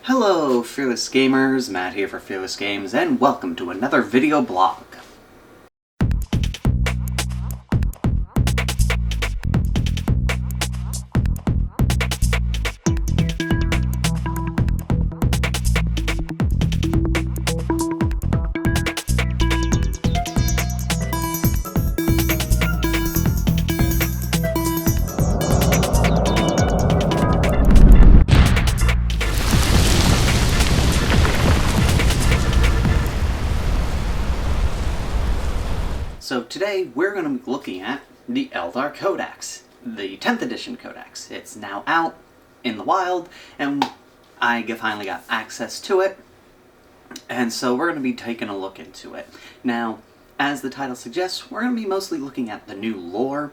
Hello, Fearless Gamers, Matt here for Fearless Games, and welcome to another video blog. So today we're going to be looking at the Aeldari Codex, the 10th edition Codex. It's now out in the wild, and I finally got access to it, and so we're going to be taking a look into it. Now, as the title suggests, we're going to be mostly looking at the new lore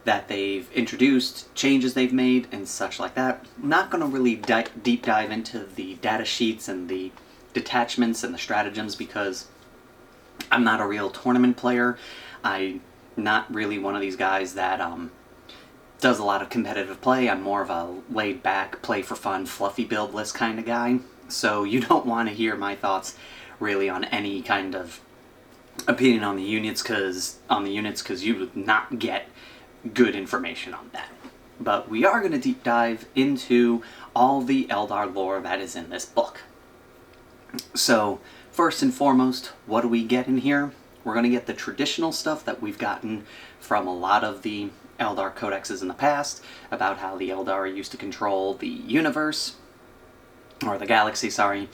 that they've introduced, changes they've made, and such like that. I'm not going to really deep dive into the data sheets and the detachments and the stratagems because I'm not a real tournament player. I'm not really one of these guys that does a lot of competitive play. I'm more of a laid-back, play-for-fun, fluffy build list kind of guy. So you don't want to hear my thoughts really on any kind of opinion on the units, because you would not get good information on that. But we are going to deep dive into all the Eldar lore that is in this book. So, first and foremost, what do we get in here? We're going to get the traditional stuff that we've gotten from a lot of the Eldar codexes in the past, about how the Eldar used to control the universe, or the galaxy, sorry,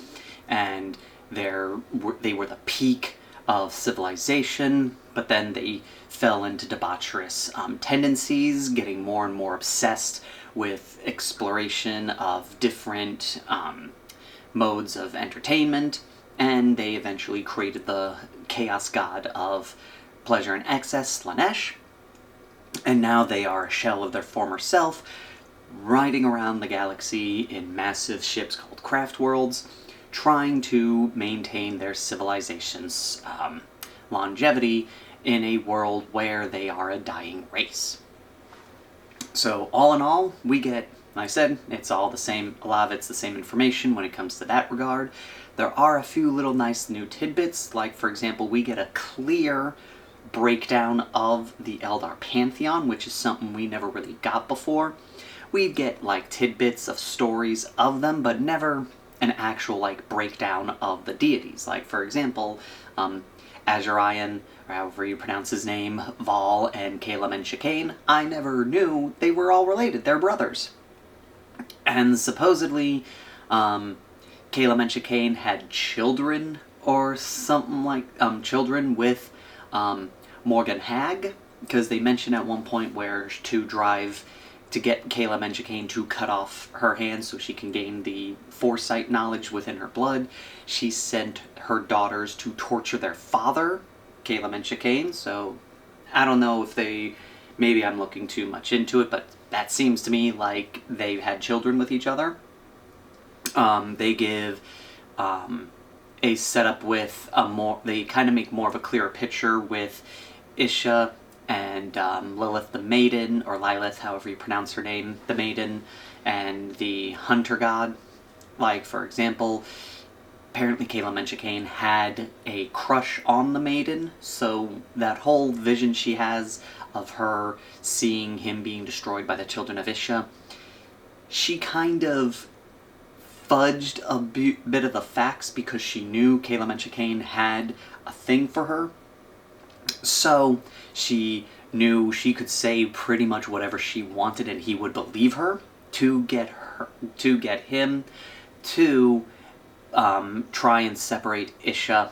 and they were the peak of civilization, but then they fell into debaucherous tendencies, getting more and more obsessed with exploration of different modes of entertainment, and they eventually created the chaos god of pleasure and excess, Slanesh, and now they are a shell of their former self, riding around the galaxy in massive ships called craft worlds, trying to maintain their civilization's longevity in a world where they are a dying race. So all in all, we get, like I said, it's all the same, a lot of it's the same information when it comes to that regard. There are a few little nice new tidbits, like for example, we get a clear breakdown of the Eldar Pantheon, which is something we never really got before. We get like tidbits of stories of them, but never an actual like breakdown of the deities. Like for example, Azurian, or however you pronounce his name, Val, and Caleb and Chicane, I never knew they were all related. They're brothers. And supposedly, Caleb and Chicane had children or something like, children with Morgan Hag, because they mention at one point where to get Caleb and Chicane to cut off her hands so she can gain the foresight knowledge within her blood, she sent her daughters to torture their father, Caleb and Chicane. So I don't know if maybe I'm looking too much into it, but that seems to me like they've had children with each other. They give a setup with they kind of make more of a clearer picture with Isha and Lilith the Maiden, or Lilith, however you pronounce her name, the Maiden, and the Hunter God. Like, for example, apparently Caleb and Chicane had a crush on the Maiden, so that whole vision she has of her seeing him being destroyed by the children of Isha, she kind of fudged a bit of the facts because she knew Caleb and Chicane had a thing for her. So she knew she could say pretty much whatever she wanted and he would believe her to get him to try and separate Isha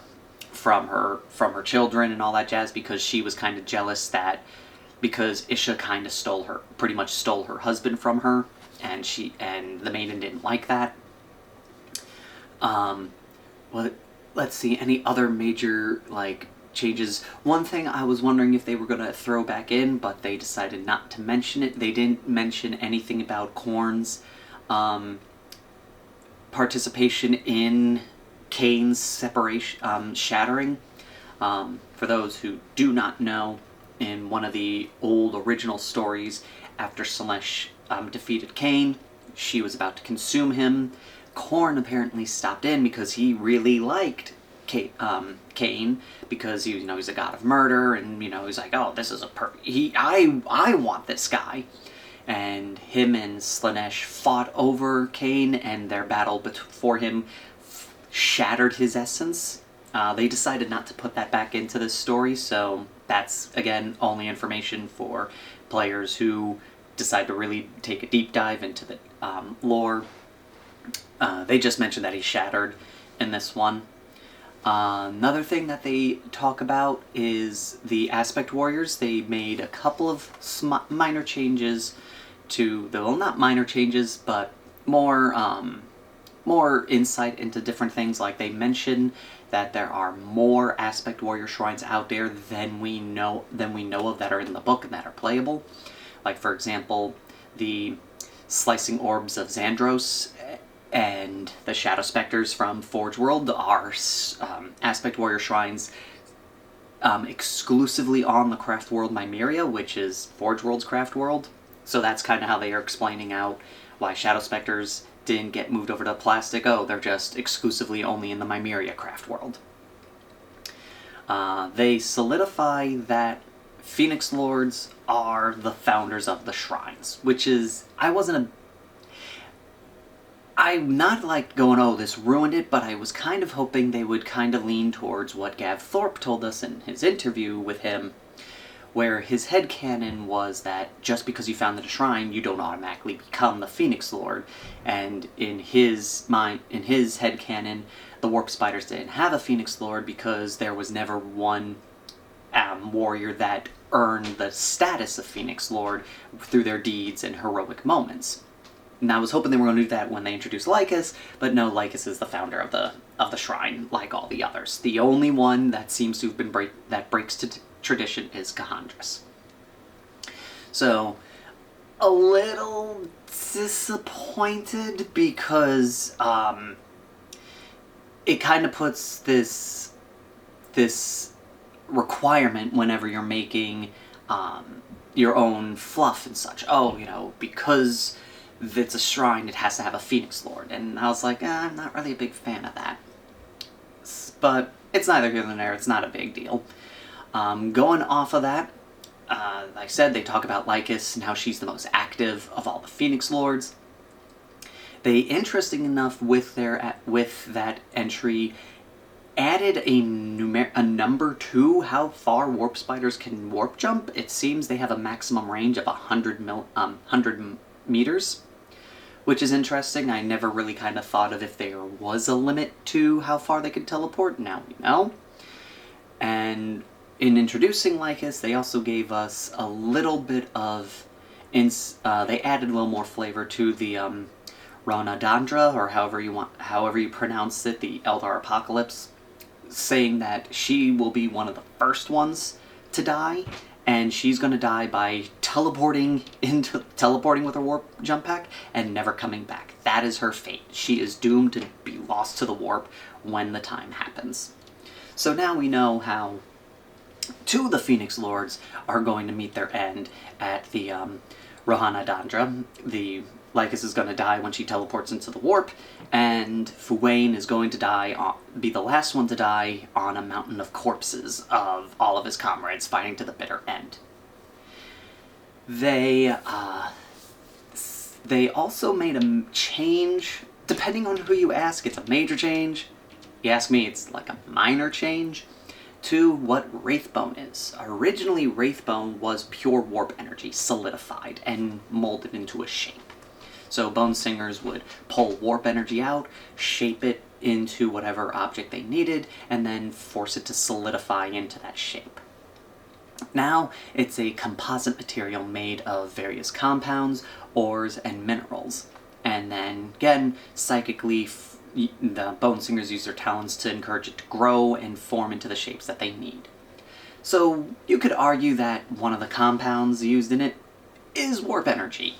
from her children and all that jazz, because she was kind of jealous that because Isha kind of pretty much stole her husband from her, and the Maiden didn't like that. Well, let's see, any other major like changes. One thing I was wondering if they were going to throw back in, but they decided not to mention it. They didn't mention anything about Khorne's participation in Kane's shattering. For those who do not know, in one of the old original stories, after Slanesh defeated Kane, she was about to consume him Korn apparently stopped in because he really liked Cain, because he's a god of murder, and he's like, oh, this is I want this guy. And him and Slanesh fought over Cain, and their battle for him shattered his essence. They decided not to put that back into this story, so that's, again, only information for players who decide to really take a deep dive into the lore. They just mentioned that he's shattered in this one. Another thing that they talk about is the Aspect Warriors. They made a couple of minor changes well, not minor changes, but more insight into different things. Like, they mention that there are more Aspect Warrior shrines out there than we know of that are in the book and that are playable. Like, for example, the Slicing Orbs of Xandros and the Shadow Specters from Forge World are Aspect Warrior shrines exclusively on the Craft World Mymeria, which is Forge World's Craft World. So that's kind of how they are explaining out why Shadow Specters didn't get moved over to Plastic. Oh, they're just exclusively only in the Mymeria Craft World. They solidify that Phoenix Lords are the founders of the shrines, which is, I'm not like going, oh, this ruined it, but I was kind of hoping they would kind of lean towards what Gav Thorpe told us in his interview with him, where his headcanon was that just because you founded a shrine, you don't automatically become the Phoenix Lord. And in his headcanon, the Warp Spiders didn't have a Phoenix Lord because there was never one warrior that earned the status of Phoenix Lord through their deeds and heroic moments. And I was hoping they were going to do that when they introduced Lycus, but no, Lycus is the founder of the shrine, like all the others. The only one that seems to have been breaks to tradition is Kahandras. So, a little disappointed because it kind of puts this requirement whenever you're making your own fluff and such. Oh, because it's a shrine, it has to have a Phoenix Lord. And I was like, I'm not really a big fan of that. But it's neither here nor there, it's not a big deal. Going off of that, like I said, they talk about Lycus and how she's the most active of all the Phoenix Lords. They, interesting enough, with that entry, added a number to how far Warp Spiders can warp jump. It seems they have a maximum range of 100 meters, which is interesting. I never really kind of thought of if there was a limit to how far they could teleport. Now we know. And in introducing Lycus, they also gave us a little bit of... they added a little more flavor to the Ronadandra, or however you pronounce it, the Eldar Apocalypse, saying that she will be one of the first ones to die, and she's going to die by teleporting with her warp jump pack and never coming back. That is her fate. She is doomed to be lost to the warp when the time happens. So now we know how two of the Phoenix Lords are going to meet their end at the Rohanadandra. The Lycus is going to die when she teleports into the warp, and Fuwain is going to be the last one to die on a mountain of corpses of all of his comrades fighting to the bitter end. They also made a change. Depending on who you ask, it's a major change. You ask me, it's like a minor change to what Wraithbone is. Originally, Wraithbone was pure warp energy, solidified and molded into a shape. So Bone Singers would pull warp energy out, shape it into whatever object they needed, and then force it to solidify into that shape. Now, it's a composite material made of various compounds, ores, and minerals. And then, again, psychically, the Bone Singers use their talents to encourage it to grow and form into the shapes that they need. So, you could argue that one of the compounds used in it is warp energy.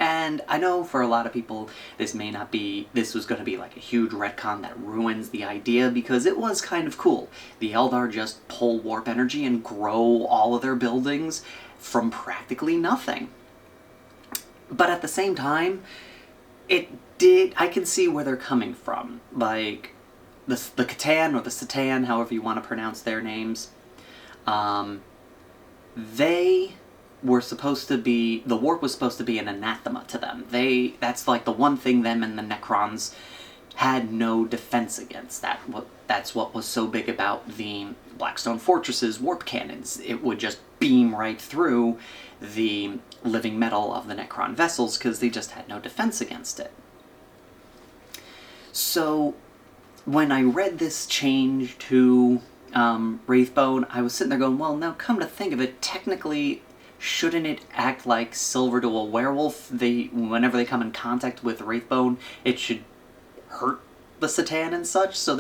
And I know for a lot of people this was going to be like a huge retcon that ruins the idea, because it was kind of cool. The Eldar just pull warp energy and grow all of their buildings from practically nothing. But at the same time, it did, I can see where they're coming from. Like, the Catan, or the Satan, however you want to pronounce their names, they were supposed to be, the warp was supposed to be an anathema to them. That's like the one thing them and the Necrons had no defense against. That's what was so big about the Blackstone Fortress's warp cannons. It would just beam right through the living metal of the Necron vessels because they just had no defense against it. So when I read this change to Wraithbone, I was sitting there going, well, now come to think of it, technically, shouldn't it act like Silver to a werewolf? Whenever they come in contact with Wraithbone, it should hurt the Satan and such. So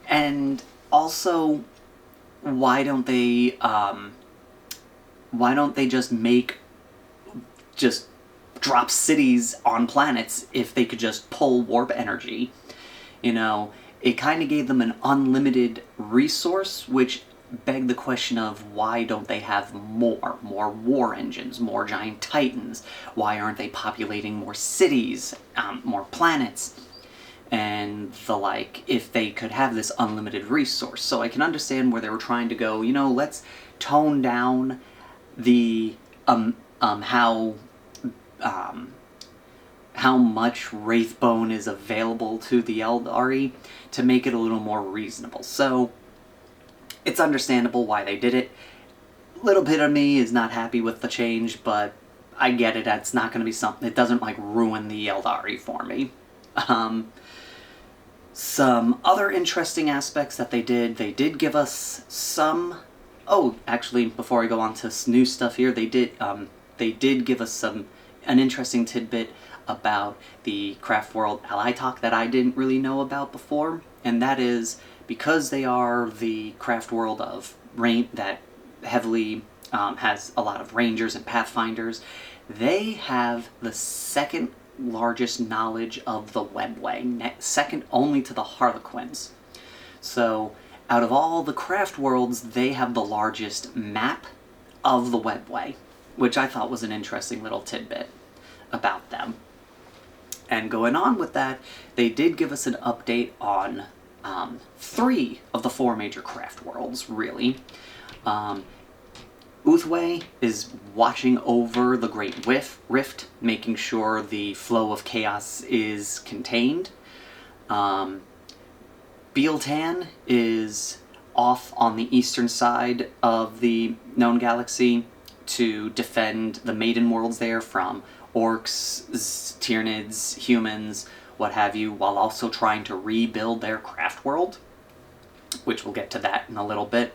and also, why don't they just drop cities on planets if they could just pull warp energy? You know, it kind of gave them an unlimited resource, which begged the question of why don't they have more war engines, more giant titans? Why aren't they populating more cities, more planets? And the like, if they could have this unlimited resource. So I can understand where they were trying to go, you know, let's tone down the, how much Wraithbone is available to the Aeldari to make it a little more reasonable. So it's understandable why they did it. A little bit of me is not happy with the change, but I get it. It's not going to be something, it doesn't like ruin the Aeldari for me. Some other interesting aspects that they did give us some... Oh, actually, before I go on to new stuff here, they did give us an interesting tidbit about the craft world ally talk that I didn't really know about before, and that is because they are the craft world of that heavily has a lot of rangers and pathfinders. They have the second largest knowledge of the Webway, second only to the Harlequins. So out of all the craft worlds, they have the largest map of the Webway, which I thought was an interesting little tidbit about them. And going on with that, they did give us an update on 3 of the 4 major craft worlds, really. Uthway is watching over the Great Rift, making sure the flow of chaos is contained. Bealtan is off on the eastern side of the known galaxy to defend the Maiden Worlds there from orcs, Tyranids, humans, what have you, while also trying to rebuild their craft world, which we'll get to that in a little bit.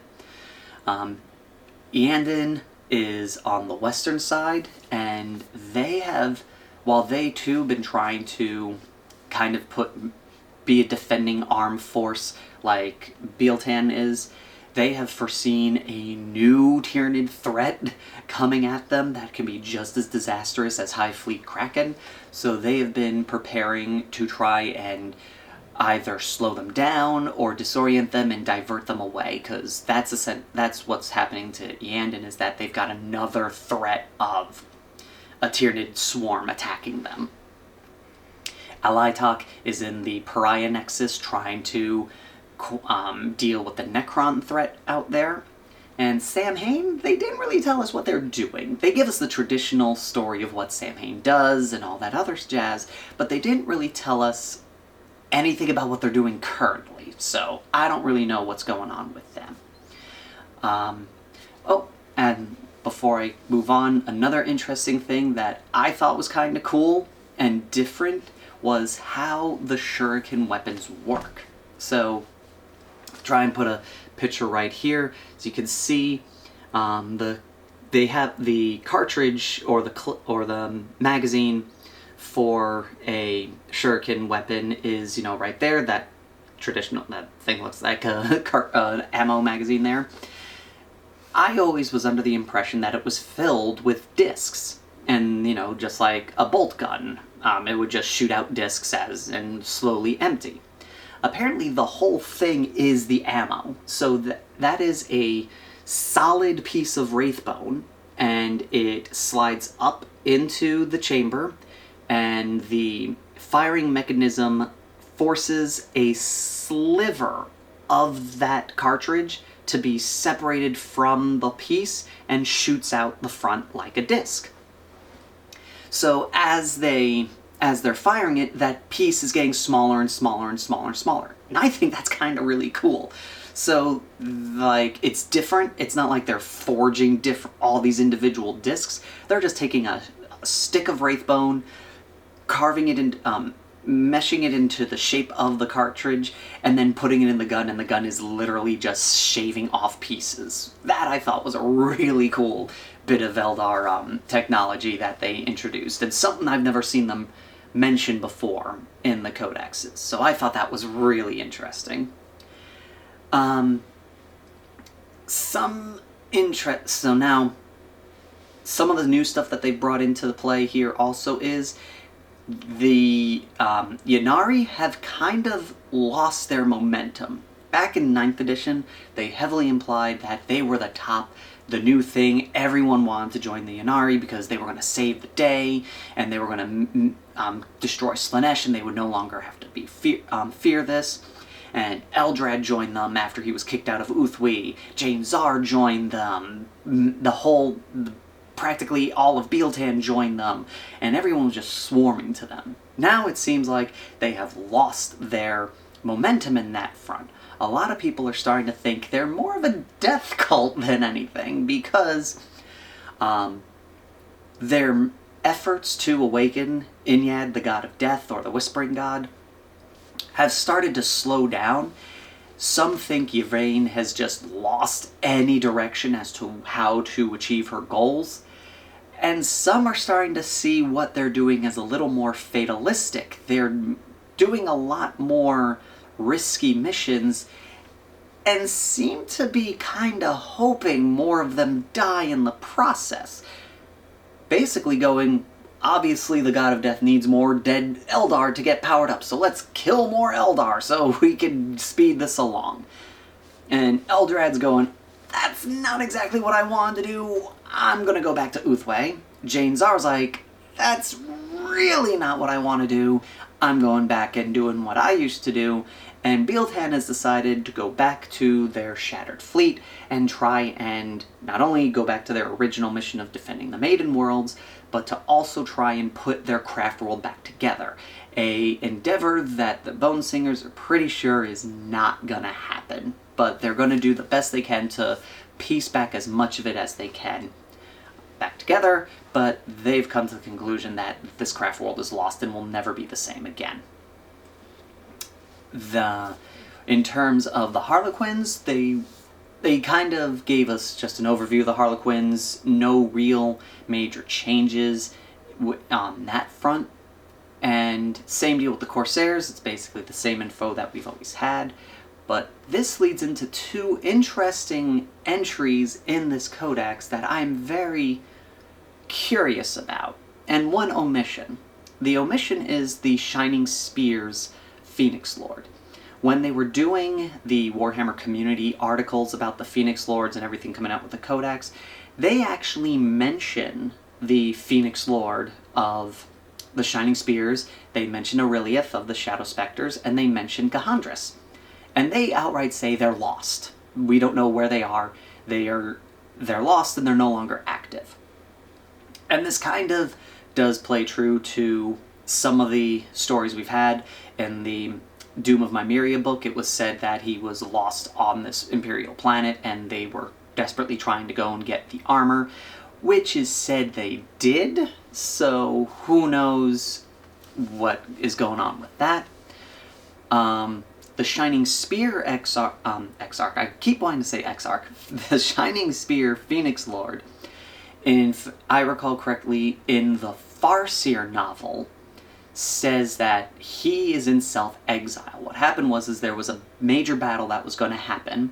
Eandon is on the western side, and they have, while they too been trying to kind of be a defending armed force like Bealtan is, they have foreseen a new Tyranid threat coming at them that can be just as disastrous as Hive Fleet Kraken, so they have been preparing to try and either slow them down or disorient them and divert them away, because that's what's happening to Eandon, is that they've got another threat of a Tyranid swarm attacking them. Alaitok is in the Pariah Nexus trying to deal with the Necron threat out there. And Samhain, they didn't really tell us what they're doing. They give us the traditional story of what Samhain does and all that other jazz, but they didn't really tell us anything about what they're doing currently, so I don't really know what's going on with them. Oh, and before I move on, another interesting thing that I thought was kind of cool and different was how the shuriken weapons work. So, try and put a picture right here, so you can see they have the cartridge or the magazine for a shuriken weapon is, you know, right there. That thing looks like a ammo magazine there. I always was under the impression that it was filled with discs, and, you know, just like a bolt gun, it would just shoot out discs and slowly empty. Apparently the whole thing is the ammo, so that is a solid piece of Wraithbone, and it slides up into the chamber, and the firing mechanism forces a sliver of that cartridge to be separated from the piece and shoots out the front like a disc. So as they're firing it, that piece is getting smaller and smaller and smaller and smaller. And I think that's kind of really cool. So, like, it's different. It's not like they're forging all these individual discs. They're just taking a stick of wraithbone, carving it in, meshing it into the shape of the cartridge, and then putting it in the gun, and the gun is literally just shaving off pieces. That I thought was a really cool bit of Eldar technology that they introduced, and something I've never seen them mention before in the codexes. So I thought that was really interesting. So now, some of the new stuff that they brought into the play here also is the Ynnari have kind of lost their momentum. Back in 9th edition, they heavily implied that they were the new thing. Everyone wanted to join the Ynnari because they were going to save the day, and they were going to destroy Slaanesh, and they would no longer have to be fear this. And Eldrad joined them after he was kicked out of Uthwi. Jain Zar joined them. Practically all of Bealtan joined them. And everyone was just swarming to them. Now it seems like they have lost their momentum in that front. A lot of people are starting to think they're more of a death cult than anything, because their efforts to awaken Inyad, the god of death, or the Whispering God, have started to slow down. Some think Yvraine has just lost any direction as to how to achieve her goals, and some are starting to see what they're doing as a little more fatalistic. They're doing a lot more risky missions and seem to be kinda hoping more of them die in the process. Basically going, obviously the god of death needs more dead Eldar to get powered up, so let's kill more Eldar so we can speed this along. And Eldrad's going, that's not exactly what I wanted to do, I'm gonna go back to Uthway. Jain Zar's like, that's really not what I want to do, I'm going back and doing what I used to do. And Bealtan has decided to go back to their shattered fleet and try and not only go back to their original mission of defending the Maiden Worlds, but to also try and put their craft world back together. A endeavor that the Bone Singers are pretty sure is not gonna happen, but they're gonna do the best they can to piece back as much of it as they can back together, but they've come to the conclusion that this craft world is lost and will never be the same again. In terms of the Harlequins, they kind of gave us just an overview of the Harlequins, no real major changes on that front. And same deal with the Corsairs, it's basically the same info that we've always had. But this leads into two interesting entries in this codex that I'm very curious about, and one omission. The omission is the Shining Spear's Phoenix Lord. When they were doing the Warhammer community articles about the Phoenix Lords and everything coming out with the Codex, they actually mention the Phoenix Lord of the Shining Spears, they mention Aureliath of the Shadow Spectres, and they mention Gahandris. And they outright say they're lost. We don't know where they are. They're lost and they're no longer active. And this kind of does play true to some of the stories we've had. In the Doom of Nymeria book, it was said that he was lost on this Imperial planet and they were desperately trying to go and get the armor, which is said they did, so who knows what is going on with that. The Shining Spear Exarch, I keep wanting to say Exarch, the Shining Spear Phoenix Lord, if I recall correctly, in the Farseer novel, says that he is in self-exile. What happened was there was a major battle that was going to happen.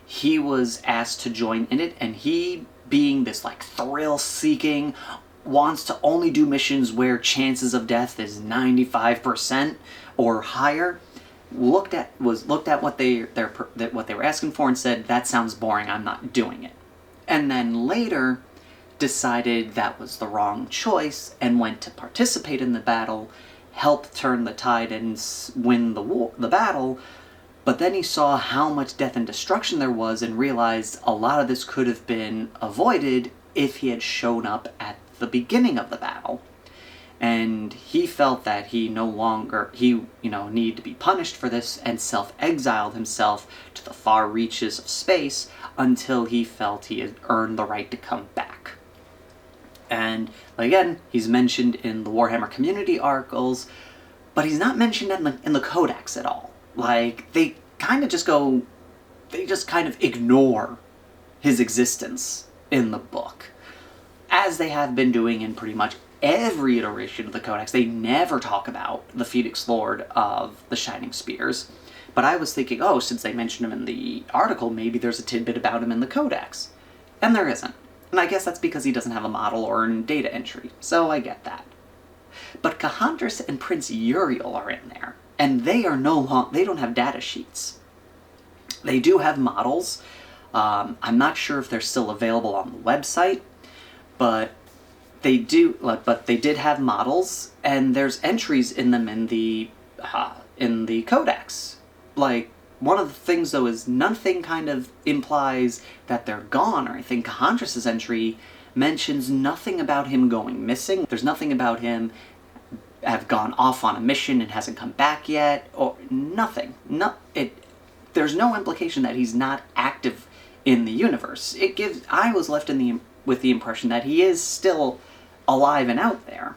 He was asked to join in it, and he, being this like thrill-seeking, wants to only do missions where chances of death is 95% or higher, looked at what they were asking for and said, that sounds boring, I'm not doing it. And then later decided that was the wrong choice and went to participate in the battle help turn the tide and win the battle. But then he saw how much death and destruction there was and realized a lot of this could have been avoided if he had shown up at the beginning of the battle. And he felt that he no longer, needed to be punished for this, and self-exiled himself to the far reaches of space until he felt he had earned the right to come back. And again, he's mentioned in the Warhammer community articles, but he's not mentioned in the Codex at all. Like, they kind of ignore his existence in the book, as they have been doing in pretty much every iteration of the Codex. They never talk about the Phoenix Lord of the Shining Spears. But I was thinking, oh, since they mentioned him in the article, maybe there's a tidbit about him in the Codex. And there isn't. And I guess that's because he doesn't have a model or a data entry, so I get that. But Kahandris and Prince Uriel are in there, and they don't have data sheets. They do have models. I'm not sure if they're still available on the website, but they did have models, and there's entries in them in the Codex. Like, one of the things, though, is nothing kind of implies that they're gone or anything. Kahandris' entry mentions nothing about him going missing. There's nothing about him have gone off on a mission and hasn't come back yet, or nothing. There's no implication that he's not active in the universe. I was left with the impression that he is still alive and out there.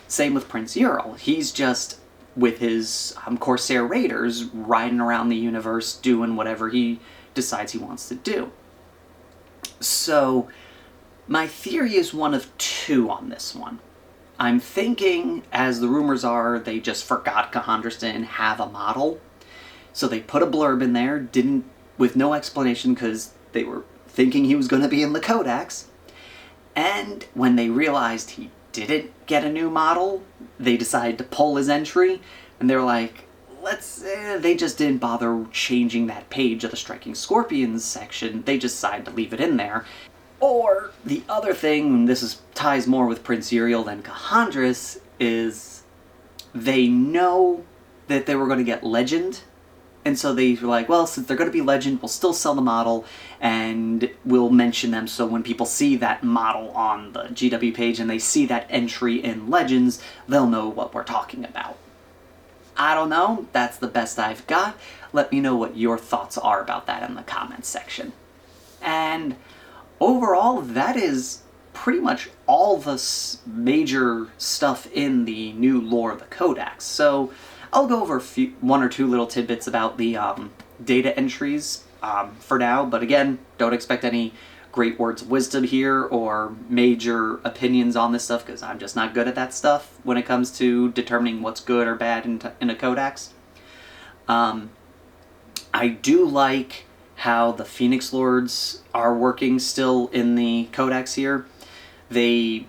Same with Prince Uriel. He's just with his Corsair Raiders riding around the universe doing whatever he decides he wants to do. So my theory is one of two on this one. I'm thinking, as the rumors are, they just forgot Kahandris didn't have a model, so they put a blurb in there, with no explanation, because they were thinking he was going to be in the Codex. And when they realized he didn't get a new model, they decided to pull his entry, and they were like, they just didn't bother changing that page of the Striking Scorpions section. They just decided to leave it in there. Or the other thing, and this ties more with Prince Uriel than Kahandris, is they know that they were going to get Legend, and so they were like, well, since they're going to be Legend, we'll still sell the model, and we'll mention them, so when people see that model on the GW page and they see that entry in Legends, they'll know what we're talking about. I don't know, that's the best I've got. Let me know what your thoughts are about that in the comments section. And overall, that is pretty much all the major stuff in the new lore of the Codex. So I'll go over one or two little tidbits about the data entries for now, but again, don't expect any great words of wisdom here or major opinions on this stuff, because I'm just not good at that stuff when it comes to determining what's good or bad in a Codex. I do like how the Phoenix Lords are working still in the Codex here. There's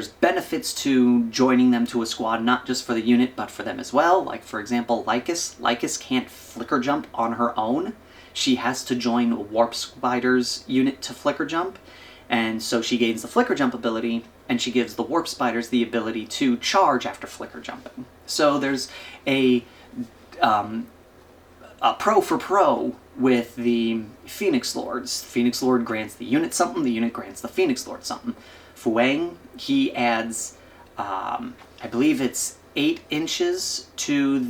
benefits to joining them to a squad, not just for the unit, but for them as well. Like, for example, Lycus. Lycus can't flicker jump on her own. She has to join Warp Spider's unit to flicker jump, and so she gains the flicker jump ability, and she gives the Warp Spiders the ability to charge after flicker jumping. So there's a pro for pro with the Phoenix Lords. The Phoenix Lord grants the unit something, the unit grants the Phoenix Lord something. Fuang, he adds, I believe it's 8 inches to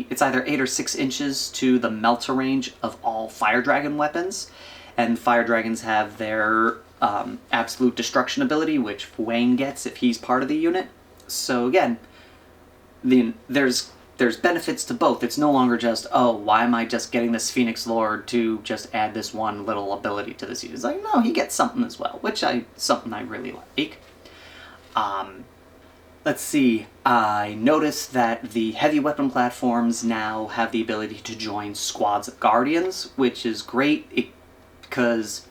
it's either 8 or 6 inches to the melter range of all Fire Dragon weapons. And Fire Dragons have their absolute destruction ability, which Fuang gets if he's part of the unit. So again, there's benefits to both. It's no longer just, oh, why am I just getting this Phoenix Lord to just add this one little ability to this unit? It's like, no, he gets something as well, something I really like. Let's see, I noticed that the heavy weapon platforms now have the ability to join squads of Guardians, which is great, because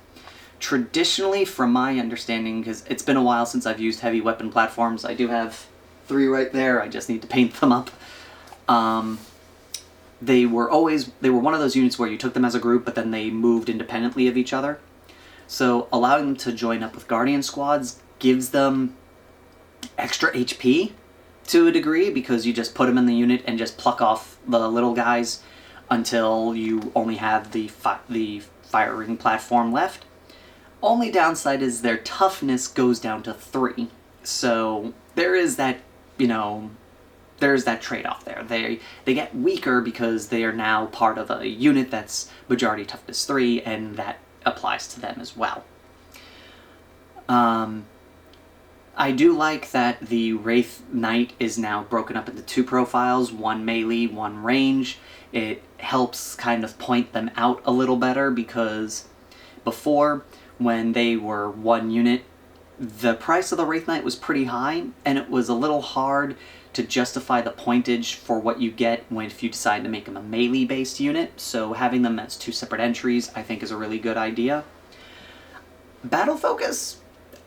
traditionally, from my understanding, because it's been a while since I've used heavy weapon platforms, I do have 3 right there, I just need to paint them up. They were one of those units where you took them as a group, but then they moved independently of each other. So allowing them to join up with Guardian squads gives them extra HP, to a degree, because you just put them in the unit and just pluck off the little guys until you only have the firing platform left. Only downside is their toughness goes down to 3. So there is that, there's that trade-off there. They get weaker because they are now part of a unit that's majority toughness 3, and that applies to them as well. I do like that the Wraith Knight is now broken up into 2 profiles, 1 melee, 1 range. It helps kind of point them out a little better, because before, when they were 1 unit, the price of the Wraith Knight was pretty high, and it was a little hard to justify the pointage for what you get if you decide to make them a melee-based unit, so having them as 2 separate entries I think is a really good idea. Battle Focus,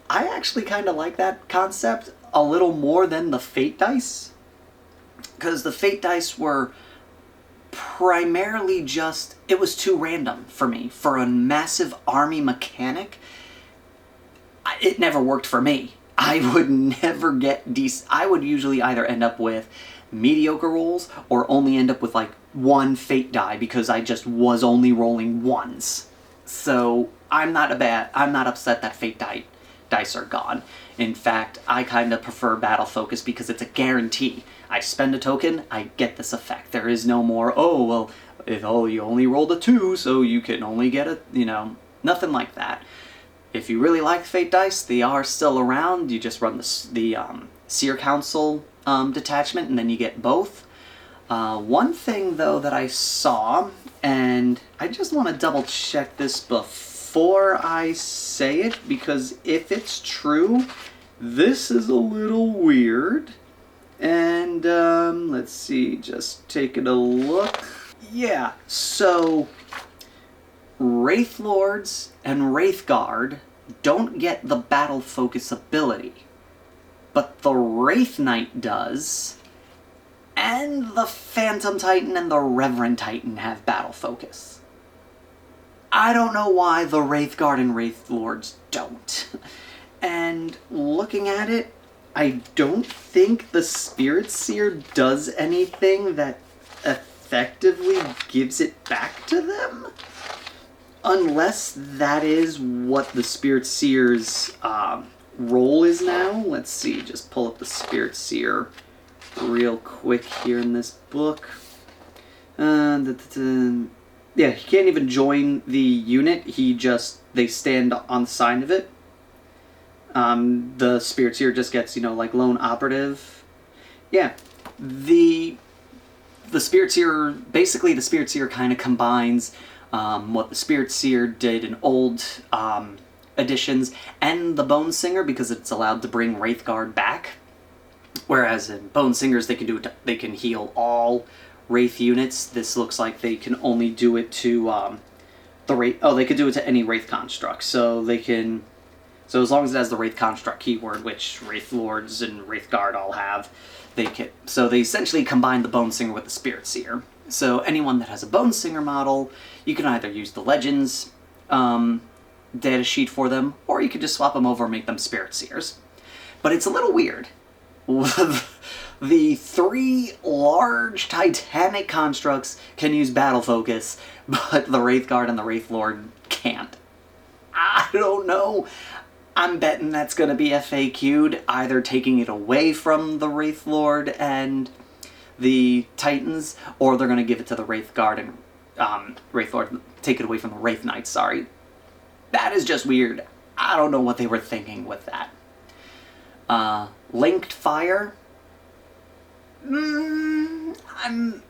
I actually kind of like that concept a little more than the Fate Dice, because the Fate Dice were primarily just, it was too random for me. For a massive army mechanic, it never worked for me. I would never get decent. I would usually either end up with mediocre rolls or only end up with like 1 fate die because I just was only rolling 1s. So I'm not upset that fate dice are gone. In fact, I kind of prefer Battle Focus because it's a guarantee. I spend a token, I get this effect. There is no more, you only rolled a 2, so you can only get a, nothing like that. If you really like Fate Dice, they are still around. You just run the Seer Council detachment, and then you get both. One thing, though, that I saw, and I just want to double check this before I say it, because if it's true, this is a little weird. And let's see, just taking a look. Yeah, so Wraith Lords and Wraith Guard don't get the Battle Focus ability, but the Wraith Knight does, and the Phantom Titan and the Reverend Titan have Battle Focus. I don't know why the Wraith Guard and Wraith Lords don't. And looking at it, I don't think the Spirit Seer does anything that effectively gives it back to them. Unless that is what the Spirit Seer's role is now. Let's see, just pull up the Spirit Seer real quick here in this book. Yeah, he can't even join the unit. They stand on the side of it. The Spirit Seer just gets, like lone operative. Yeah, the Spirit Seer, basically the Spirit Seer kind of combines what the Spirit Seer did in old editions and the Bone Singer, because it's allowed to bring Wraithguard back. Whereas in Bone Singers, they can heal all Wraith units. This looks like they can only do it to the Wraith. Oh, they could do it to any Wraith construct. So they can. So as long as it has the Wraith construct keyword, which Wraith Lords and Wraith Guard all have, they can. So they essentially combine the Bone Singer with the Spirit Seer. So anyone that has a Bone Singer model, you can either use the Legends data sheet for them, or you could just swap them over and make them Spirit Seers. But it's a little weird. The 3 large Titanic constructs can use Battle Focus, but the Wraith Guard and the Wraith Lord can't. I don't know. I'm betting that's going to be FAQ'd, either taking it away from the Wraith Lord and the Titans, or they're going to give it to the Wraith Guard and Wraith Lord, take it away from the Wraith Knight, sorry. That is just weird. I don't know what they were thinking with that. Linked Fire. I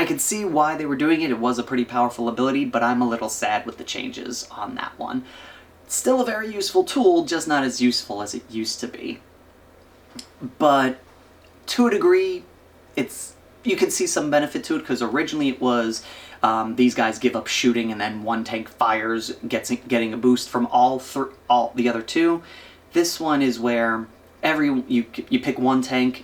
could see why they were doing it. It was a pretty powerful ability, but I'm a little sad with the changes on that one. It's still a very useful tool, just not as useful as it used to be. But to a degree, you can see some benefit to it, because originally it was these guys give up shooting and then one tank fires, getting a boost from all the other 2. This one is where you pick one tank,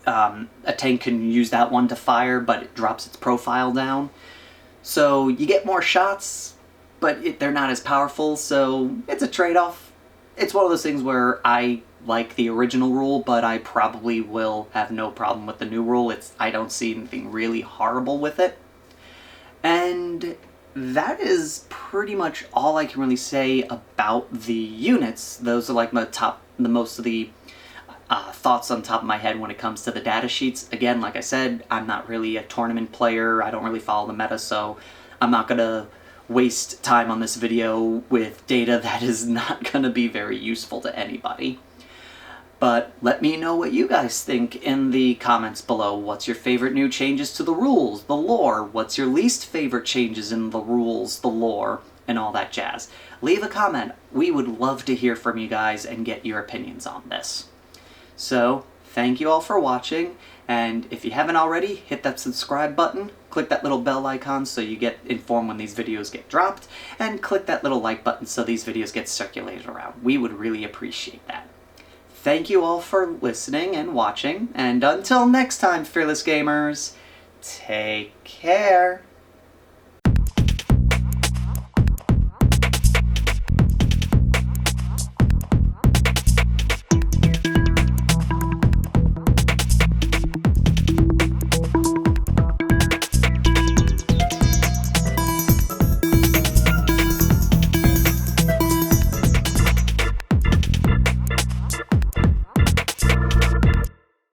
a tank can use that one to fire, but it drops its profile down. So you get more shots, but they're not as powerful, so it's a trade-off. It's one of those things where I like the original rule, but I probably will have no problem with the new rule. I don't see anything really horrible with it. And that is pretty much all I can really say about the units. Those are like most of the thoughts on top of my head when it comes to the data sheets. Again, like I said, I'm not really a tournament player. I don't really follow the meta, so I'm not going to waste time on this video with data that is not going to be very useful to anybody. But let me know what you guys think in the comments below. What's your favorite new changes to the rules, the lore? What's your least favorite changes in the rules, the lore, and all that jazz? Leave a comment. We would love to hear from you guys and get your opinions on this. So, thank you all for watching, and if you haven't already, hit that subscribe button, click that little bell icon so you get informed when these videos get dropped, and click that little like button so these videos get circulated around. We would really appreciate that. Thank you all for listening and watching, and until next time, fearless gamers, take care!